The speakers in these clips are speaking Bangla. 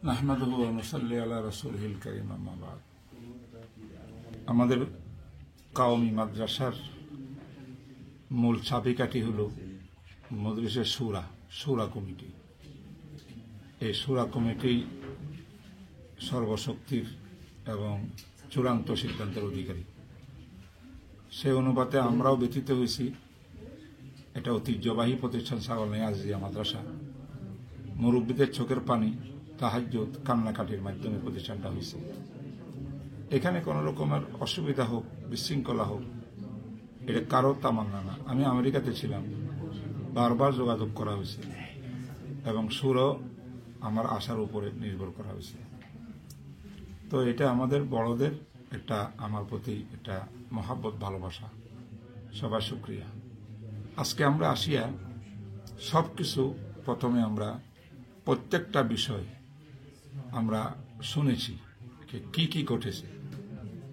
নাহমাদুহু ওয়া নুসাল্লি আলা রাসূলিল কারীম, আম্মা বা'দ। আমাদের কওমি মাদ্রাসার মূল চাবিকাঠি হলো মজলিসের শুরা কমিটি। এই শুরা কমিটি সর্বশক্তির এবং চূড়ান্ত সিদ্ধান্তের অধিকারী। সে অনুপাতে আমরাও ব্যথিত হয়েছি। এটা ঐতিহ্যবাহী প্রতিষ্ঠান ছাগলনাইয়া আজিজিয়া মাদ্রাসা। মুরব্বীদের চোখের পানি, তাহাজ্জুদ, কান্নাকাটির মাধ্যমে প্রতিষ্ঠানটা হয়েছে। এখানে কোনো রকমের অসুবিধা হোক, বিশৃঙ্খলা হোক, এটা কারো তামান্না না। আমি আমেরিকাতে ছিলাম, বারবার যোগাযোগ করা হয়েছে এবং সুরও আমার আশার উপরে নির্ভর করা হয়েছে। তো এটা আমাদের বড়দের একটা আমার প্রতি একটা মহাব্বত, ভালোবাসা। সবার শুকরিয়া। আজকে আমরা আসিয়া সবকিছু প্রথমে আমরা প্রত্যেকটা বিষয় আমরা শুনেছি কি কি ঘটেছে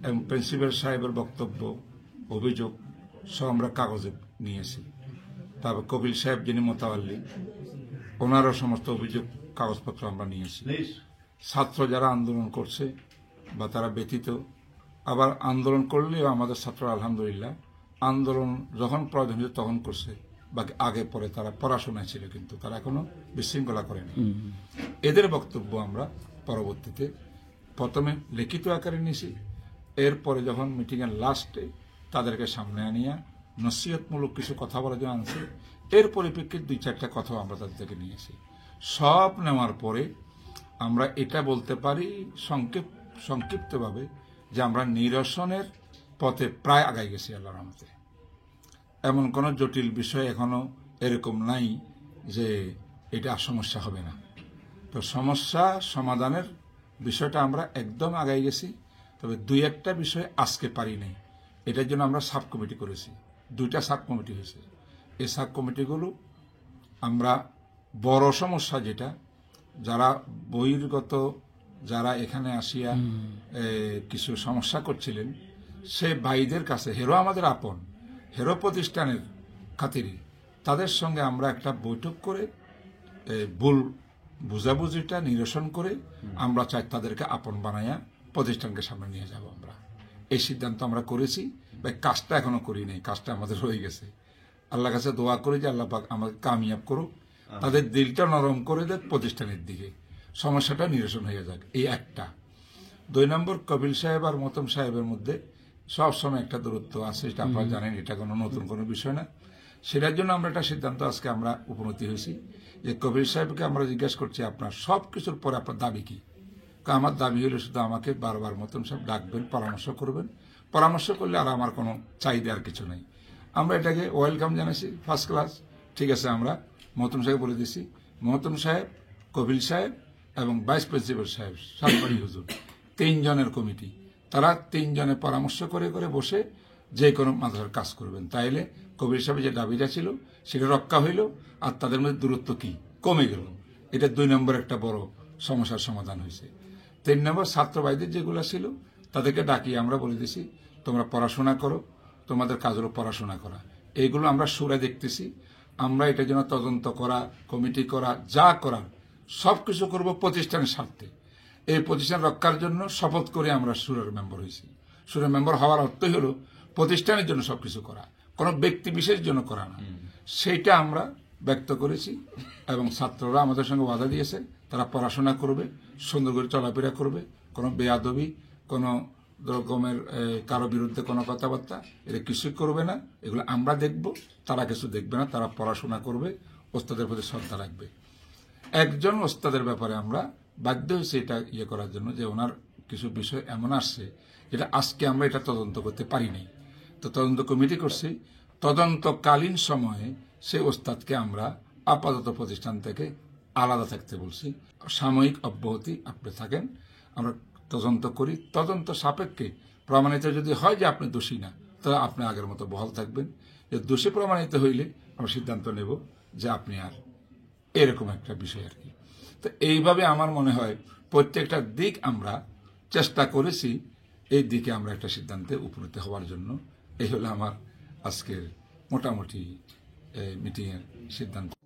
এবং প্রিন্সিপাল সাহেবের বক্তব্য, অভিযোগ সব আমরা কাগজে নিয়েছি। তারপর কপিল সাহেব যিনি মোতাওয়াল্লি, ওনারও সমস্ত অভিযোগ কাগজপত্র আমরা নিয়েছি। ছাত্র যারা আন্দোলন করছে বা তারা ব্যতীত, আবার আন্দোলন করলেও আমাদের ছাত্র আলহামদুলিল্লাহ আন্দোলন যখন প্রয়োজন তখন করছে, বাকি আগে পরে তারা পড়াশোনায় ছিল, কিন্তু তারা এখনো বিশৃঙ্খলা করেনি। এদের বক্তব্য আমরা পরবর্তীতে প্রথমে লিখিত আকারে নিয়েছি। এরপরে যখন মিটিংয়ের লাস্টে তাদেরকে সামনে আনিয়া নসিহতমূলক কিছু কথা বলার জন্য আনছি, এর পরিপ্রেক্ষিতে 2-4টা কথাও আমরা তাদের থেকে নিয়েছি। সব নেওয়ার পরে আমরা এটা বলতে পারি সংক্ষিপ্তভাবে যে আমরা নিরসনের পথে প্রায় আগাই গেছি আল্লাহর রহমতে। এমন কোনো জটিল বিষয় এখনো এরকম নাই যে এটা সমস্যা হবে না। তো সমস্যা সমাধানের বিষয়টা আমরা একদম আগাই গেছি। তবে 2-1টা বিষয় আজকে পারি নাই। এটার জন্য আমরা সাব কমিটি করেছি। 2টা সাব কমিটি হয়েছে। এই সাব কমিটিগুলো আমরা বড় সমস্যা যেটা, যারা বহির্গত যারা এখানে আসিয়া কিছু সমস্যা করছিলেন, সে ভাইদের কাছে, হেরো আমাদের আপন, হেরো প্রতিষ্ঠানের খাতিরে তাদের সঙ্গে আমরা একটা বৈঠক করে ভুল বুঝাবুঝিটা নিরসন করে আমরা চাই তাদেরকে আপন বানাইয়া প্রতিষ্ঠানকে সামনে নিয়ে যাব। আমরা এই সিদ্ধান্ত আমরা করেছি, বা কাজটা এখনো করি নাই, কাজটা আমাদের হয়ে গেছে। আল্লাহর কাছে দোয়া করি যে আল্লাহ পাক আমাকে কামিয়াব করুক, তাদের দিলটা নরম করে দেখ প্রতিষ্ঠানের দিকে, সমস্যাটা নিরসন হয়ে যাক। এই একটা। 2 নম্বর, কপিল সাহেব আর মতম সাহেবের মধ্যে সবসময় একটা দূরত্ব আছে, এটা আপনারা জানেন, এটা কোনো নতুন কোনো বিষয় না। সেটার জন্য আমরা একটা সিদ্ধান্ত আজকে আমরা উপনীত হয়েছি যে কপিল সাহেবকে আমরা জিজ্ঞাসা করছি আপনার সব কিছুর পরে আপনার দাবি কি। আমার দাবি হলো শুধু আমাকে বারবার মতন সাহেব ডাকবেন, পরামর্শ করবেন, পরামর্শ করলে আর আমার কোনো চাহিদা আর কিছু নেই। আমরা এটাকে ওয়েলকাম জানাইছি, ফার্স্ট ক্লাস, ঠিক আছে। আমরা মহতম সাহেব বলে দিছি, মহতম সাহেব, কপিল সাহেব এবং ভাইস প্রিন্সিপাল সাহেব, সাতবাড়ি হুজুর, 3 জনের কমিটি, তারা 3 জনে পরামর্শ করে করে বসে যে কোনো মাদ্রাসার কাজ করবেন। তাইলে কবির সাহেবের যে দাবিটা ছিল সেটা রক্ষা হইল, আর তাদের মধ্যে দূরত্ব কি কমে গেল। এটা 2 নম্বর একটা বড় সমস্যার সমাধান হয়েছে। 3 নম্বর, ছাত্র ভাইদের যেগুলো ছিল তাদেরকে ডাকিয়ে আমরা বলে দিছি তোমরা পড়াশোনা করো, তোমাদের কাজ হলো পড়াশোনা করা। এইগুলো আমরা সুরে দেখতেছি। আমরা এটার জন্য তদন্ত করা, কমিটি করা, যা করার সবকিছু করব প্রতিষ্ঠানের স্বার্থে। এই প্রতিষ্ঠান রক্ষার জন্য শপথ করে আমরা সুরের মেম্বার হয়েছি। সুরের মেম্বার হওয়ার অর্থই হলো প্রতিষ্ঠানের জন্য সবকিছু করা, কোনো ব্যক্তি বিশেষ জন্য করা না। সেইটা আমরা ব্যক্ত করেছি এবং ছাত্ররা আমাদের সঙ্গে ওয়াদা দিয়েছে তারা পড়াশোনা করবে, সুন্দর করে চলাফেরা করবে, কোনো বেয়াদবি, কোনো রকমের কারো বিরুদ্ধে কোনো কথাবার্তা এটা কিছুই করবে না। এগুলো আমরা দেখব, তারা কিছু দেখবে না। তারা পড়াশোনা করবে, ওস্তাদের প্রতি শ্রদ্ধা রাখবে। একজন ওস্তাদের ব্যাপারে আমরা বাধ্য হয়েছি এটা করার জন্য যে ওনার কিছু বিষয় এমন আসছে যেটা আজকে আমরা এটা তদন্ত করতে পারিনি। তো তদন্ত কমিটি করছি, তদন্তকালীন সময়ে সেই ওস্তাদকে আমরা আপাতত প্রতিষ্ঠান থেকে আলাদা থাকতে বলছি। সাময়িক অব্যাহতি আপনি থাকেন, আমরা তদন্ত করি, তদন্ত সাপেক্ষে প্রমাণিত যদি হয় যে আপনি দোষী না, তাহলে আপনি আগের মতো বহাল থাকবেন। যে দোষী প্রমাণিত হইলে আমরা সিদ্ধান্ত নেব যে আপনি আর এরকম একটা বিষয় আর কি। তো এইভাবে আমার মনে হয় প্রত্যেকটা দিক আমরা চেষ্টা করেছি, এই দিকে আমরা একটা সিদ্ধান্তে উপনীত হওয়ার জন্য। এই হলো আমার আজকের মোটামুটি মিটিংয়ের সিদ্ধান্ত